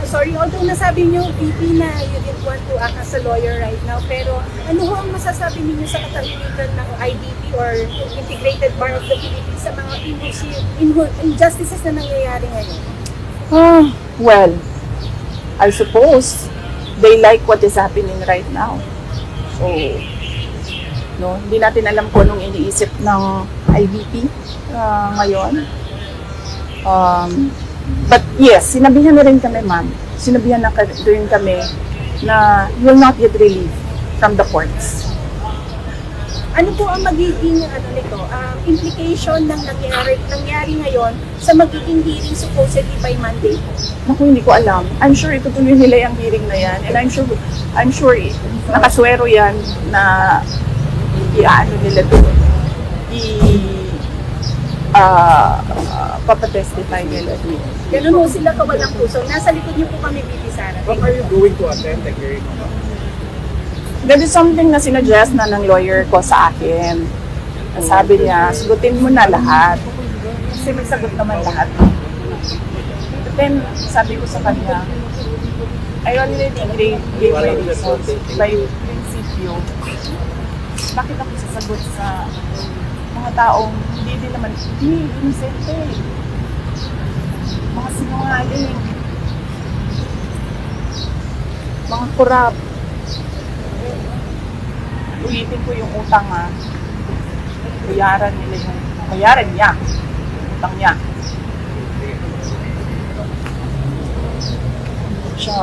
Sorry, although nasabi niyo, VP, na you didn't want to act as a lawyer right now, pero ano ho ang masasabi niyo sa katahimikan ng IDP or Integrated Bar of the Philippines sa mga injustices na nangyayari ngayon? Well, I suppose they like what is happening right now. So, no, hindi natin alam kung anong iniisip ng IDP ngayon. But yes, sinabihan na rin kami, ma'am. Sinabihan na rin kami na you will not get relief from the courts. Ano po ang magiging implication ng nangyari ngayon sa magiging hearing supposedly by Monday? Naku, hindi ko alam. I'm sure itutuloy nila yung hearing na yan. And I'm sure nakaswero yan na iaano nila doon. Papatestify nila doon. Ganun mo sila kawalang puso. Nasa likod niyo po kami, VP Sara. What are you going to attend the hearing? That is something na sinuggest na ng lawyer ko sa akin. Sabi niya, sagutin mo na lahat. Kasi may sagot naman lahat. But then, sabi ko sa kanya, I already gave my reasons by prinsipyo. Bakit ako sasagot sa mga taong hindi inosente. Mga sinungaling. Mga kurap. Ulitin ko yung utang bayaran niya. Utang niya. Siya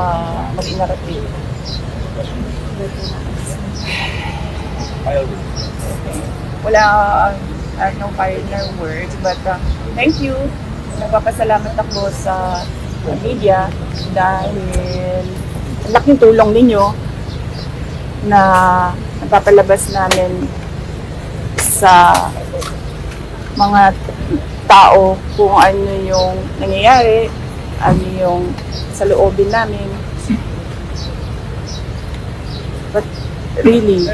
mag-inarating. Wala no final words, but thank you. Nagpapasalamat ako sa media dahil laking tulong ninyo na napapalabas namin sa mga tao kung ano yung nangyayari, ano yung sa loobin namin. But really,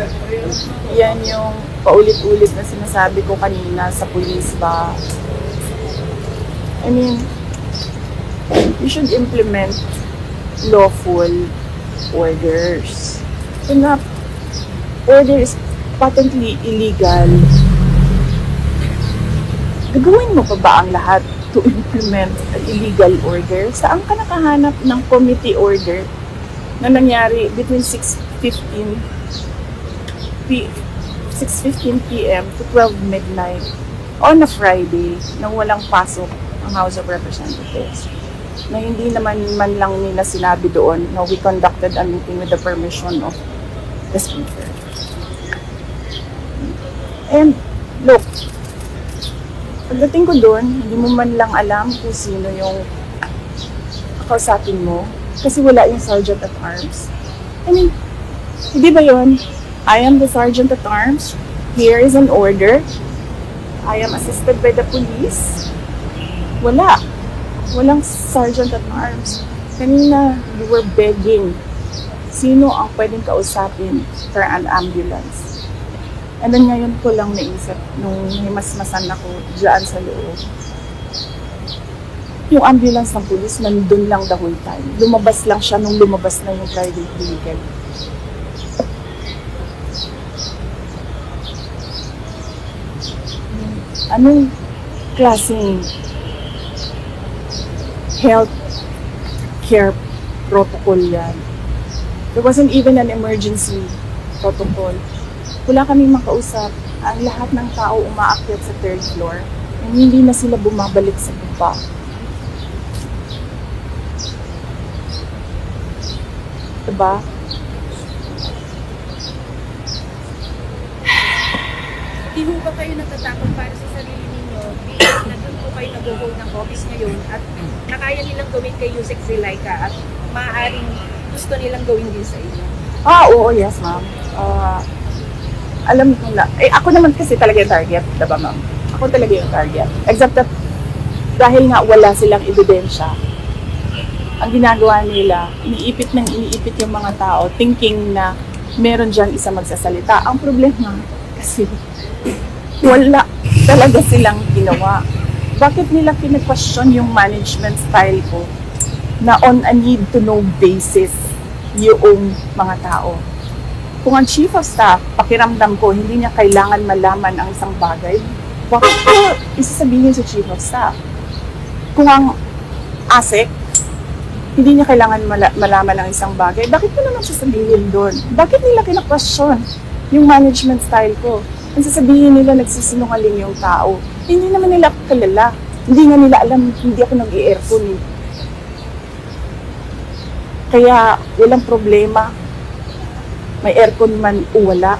yan yung paulit-ulit na sinasabi ko kanina sa police ba. I mean, you should implement lawful orders. Kung na order is patently illegal, gagawin mo pa ba ang lahat to implement an illegal order? Saan ka nakahanap ng committee order na nangyari between 6:15 p.m. to 12 midnight on a Friday na walang pasok ang House of Representatives? Na hindi naman man lang nila sinabi doon na we conducted a meeting with the permission of the Speaker. And look, pagdating ko doon, hindi mo man lang alam kung sino yung kausapin mo kasi wala yung Sergeant at Arms. I mean, hindi ba yun? I am the Sergeant at Arms. Here is an order. I am assisted by the police. Wala. Walang Sergeant at Arms. Kanina, you were begging sino ang pwedeng kausapin for an ambulance. And then ngayon ko lang naisip nung himasmasan ako dyan sa loob. Yung ambulance ng police nandun lang the whole time. Lumabas lang siya nung lumabas na yung private vehicle. Anong klaseng health care protocol yan? There wasn't even an emergency protocol. Wala kaming makausap. Ang lahat ng tao umaakyat sa third floor and hindi na sila bumabalik sa baba. Diba? Di ho ba kayo natatakot para sa sarili ninyo bilang nandun po kayo nag-hold ng office ngayon at nakaya nilang gawin kay Yusek Zulaika at maaaring gusto nilang gawin din sa inyo? Oo, yes, ma'am. Alam ko na. Ako naman kasi talaga yung target, diba, ma'am? Ako talaga yung target. Except that, dahil nga wala silang ebidensya, ang ginagawa nila, iniipit yung mga tao, thinking na meron dyan isa magsasalita. Ang problema, kasi wala talaga silang ginawa. Bakit nila kine-question yung management style ko? na on a need-to-know basis yung mga tao. Kung ang chief of staff, pakiramdam ko, hindi niya kailangan malaman ang isang bagay, bakit ko isasabihin sa chief of staff? Kung ang ASEC, hindi niya kailangan malaman ang isang bagay, bakit ko naman siya sabihin doon? Bakit nila kina-question yung management style ko? Ang sasabihin nila, nagsisinungaling yung tao. Hindi naman nila ako kalala. Hindi nga nila alam, hindi ako nag-i-aircon eh. Kaya walang problema. May aircon man o wala.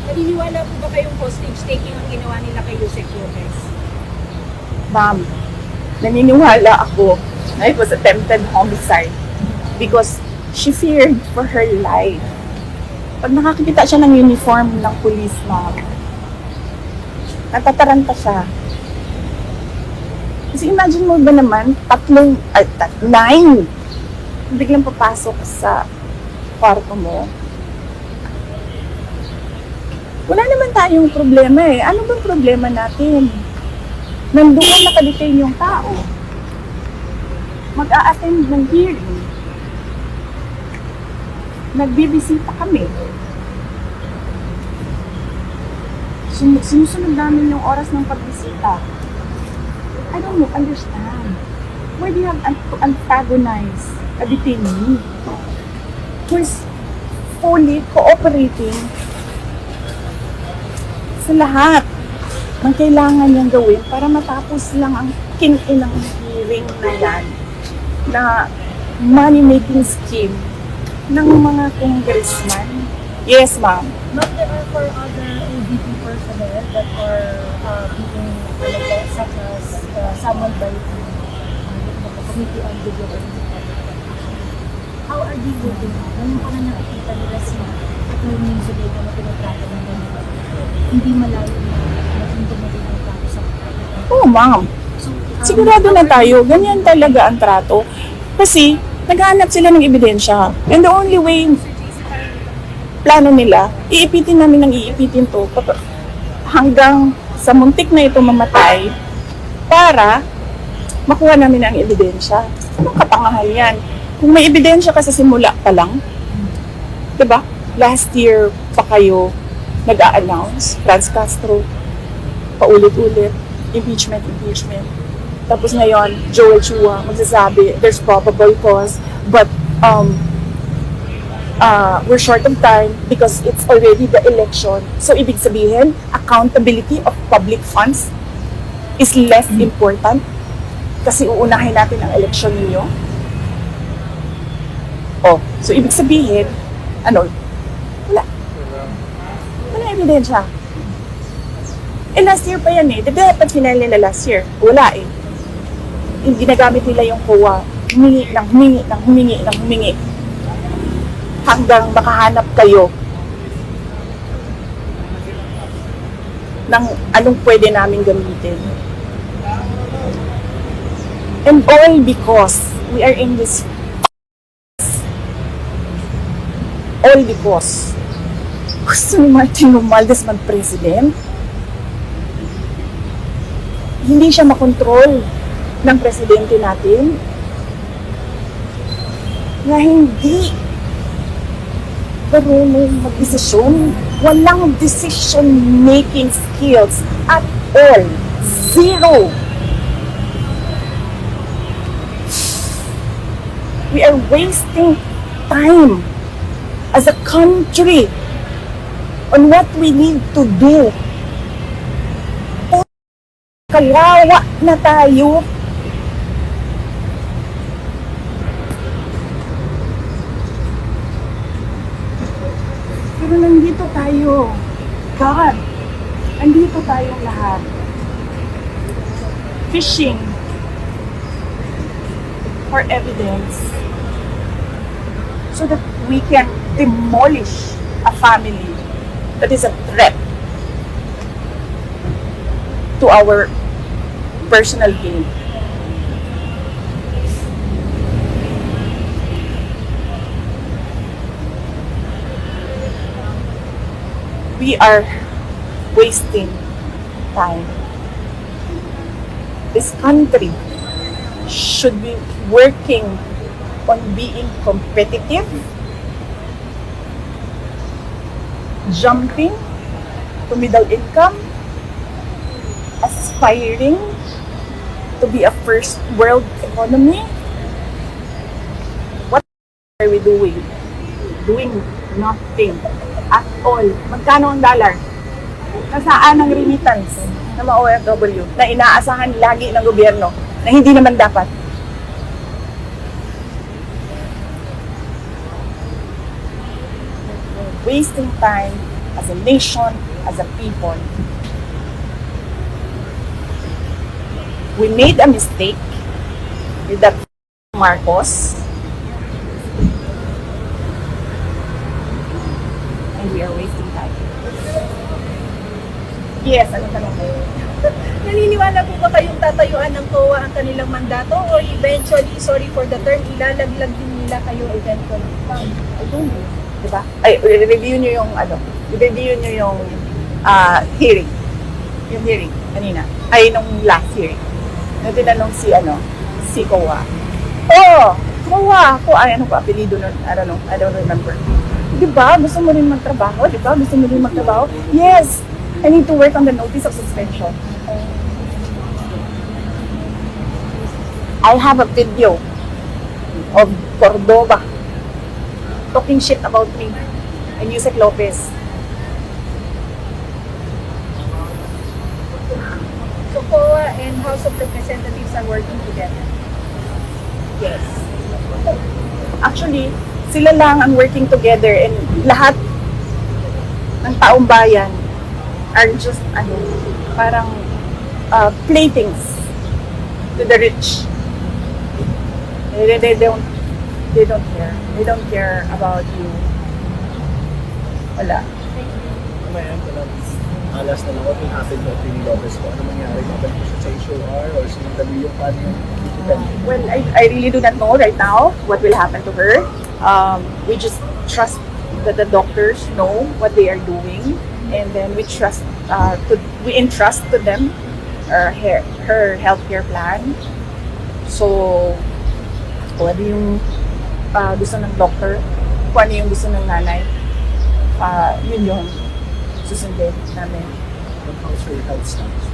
Naniniwala po ba kayong hostage taking ang ginawa nila kay Yusek Lopez? Ma'am, naniniwala ako na it was attempted homicide because she feared for her life. Pag nakakita siya ng uniform ng police, ma'am, natataranta siya. Kasi imagine mo ba naman, 9 biglang papasok sa kwarto mo. Wala naman tayong problema eh. Ano bang problema natin? Nandoon nakadetain yung tao. Mag-a-attend ng hearing. Nagbibisita kami. Sinusunod namin yung oras ng pagbisita. I don't understand. Why do you have to antagonize a detainee who is fully cooperating sa lahat ng kailangan niyang gawin para matapos lang ang king-inang hearing na yan na money-making scheme ng mga congressman. Yes, ma'am. But there are four other ABP personnel that are being such as summoned by the Committee on Video How are they doing? Ngayon pa nga nakikita nila si Atty. Zubeda na pinatrato ng ganito. Hindi malayo na maging dumating ang trato sa Oo, ma'am. So, Sigurado na tayo, ganyan talaga ang trato. Kasi, naghahanap sila ng ebidensya. And the only way, plano nila, iipitin namin ng iipitin to hanggang sa muntik na ito mamatay para makuha namin ang ebidensya. Anong katangahan yan? Kung may ebidensya ka sa simula pa lang, diba? Last year pa kayo nag-a-announce, Franz Castro, paulit-ulit, impeachment. Tapos ngayon, Joel Chua magsasabi, there's probable cause, but we're short of time because it's already the election. So, ibig sabihin, accountability of public funds is less important kasi uunahin natin ang election ninyo. Oh, so ibig sabihin, wala ebidensya. Last year pa yan eh. Di ba dapat final nila last year? Wala eh. Ginagamit nila yung COA, humingi hanggang makahanap kayo ng anong pwede namin gamitin. And all because we are in this gusto ni Martin Romualdez mag-president. Hindi siya makontrol ng presidente natin. Na hindi marunong mag-desisyon. Walang decision-making skills at all. Zero. We are wasting time as a country on what we need to do. Kalawa na tayo. Pero nandito tayo. God, nandito tayong lahat. Fishing for evidence so that we can demolish a family that is a threat to our personal gain. We are wasting time. This country should be working on being competitive, jumping to middle income, aspiring to be a first world economy. What are we doing? Doing nothing at all. Magkano ang dollar? Nasaan ang remittance ng mga OFW na inaasahan lagi ng gobyerno na hindi naman dapat? Wasting time as a nation, as a people. We made a mistake with that Marcos, and we are wasting time. Yes, anong tanong mo? Naniniwala po ba kayong tatayuan ng COA ang kanilang mandato or eventually, sorry for the term, ilalaglag din nila kayo eventually? I don't know. Diba? Ay, review nyo yung review nyo yung hearing. Yung hearing kanina. Ay, nung last hearing. Na tinanong si COA. Oh, COA. Ano ko, apelido nun? I don't remember. Diba? Gusto mo rin magtrabaho? Diba? Gusto mo rin magtrabaho? Yes! I need to work on the notice of suspension. I have a video of Cordova talking shit about me and Yusek Lopez. So COA and House of Representatives are working together. Yes. Actually, sila lang ang working together and lahat ng taong bayan are just parang playthings to the rich. They don't care. They don't care about you. Wala. Ngayon, alas na lang, what will happen to Atty. Lopez po? Ano mangyari? Babalik po siya sa HOR or sinundan yung paano yung independent? Well, I really do not know right now what will happen to her. We just trust that the doctors know what they are doing, and then we entrust to them her healthcare plan. So, kung ano yung gusto ng doctor, kung ano yung gusto ng nanay, yun yung susundin namin. How's her health status?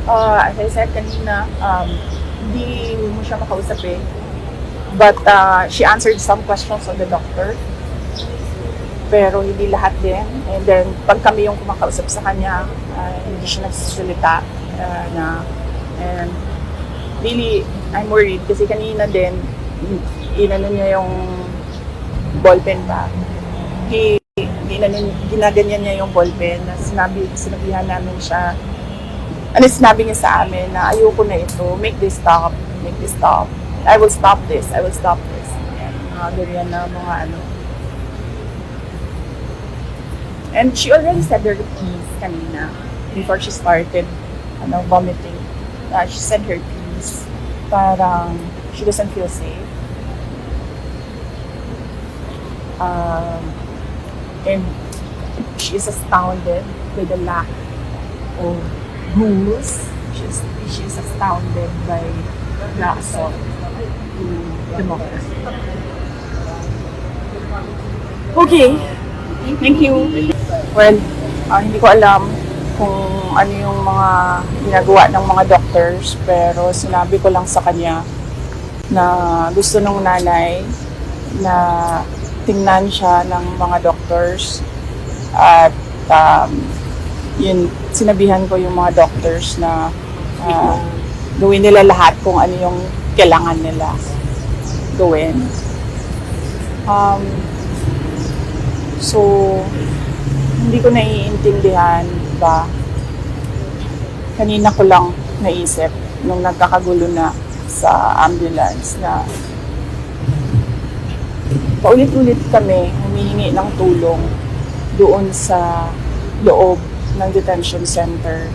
As I said kanina, hindi mo siya makausap eh. But she answered some questions of the doctor. Pero hindi lahat din. And then, pag kami yung kumakausap sa kanya, hindi siya nagsasalita. And really, I'm worried kasi kanina din, inano niya yung ballpen ba. Ginaganyan niya yung ballpen na sinabihan namin siya. Sinabi niya sa amin na ayoko na ito, make this stop. I will stop this. Ganyan na mga ano. And she already said her piece kanina before she started vomiting. She said her piece. Parang she doesn't feel safe. And she is astounded by the lack of rules. She is astounded by the assault to democracy. Okay. Thank you. Well, hindi ko alam kung ano yung mga ginagawa ng mga doctors, pero sinabi ko lang sa kanya na gusto ng nanay na tingnan siya ng mga doctors at yun, sinabihan ko yung mga doctors na gawin nila lahat kung ano yung kailangan nila gawin. So, hindi ko naiintindihan ba, kanina ko lang naisip nung nagkakagulo na sa ambulance na paulit-ulit kami humihingi ng tulong doon sa loob ng detention center.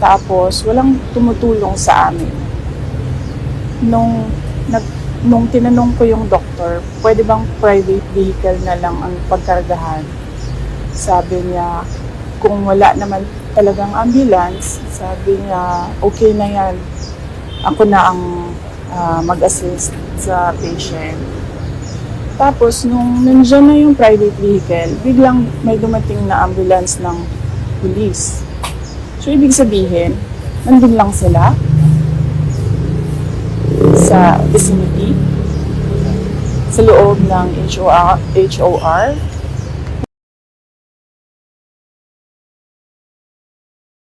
Tapos, walang tumutulong sa amin. Nung tinanong ko yung doktor, pwede bang private vehicle na lang ang pagkargahan? Sabi niya, kung wala naman talagang ambulance, sabi niya, okay na yan. ako na ang mag-assist sa patient. Tapos, nung nandiyan na yung private vehicle, biglang may dumating na ambulance ng police. So, ibig sabihin, nandun lang sila sa vicinity, sa loob ng HOR,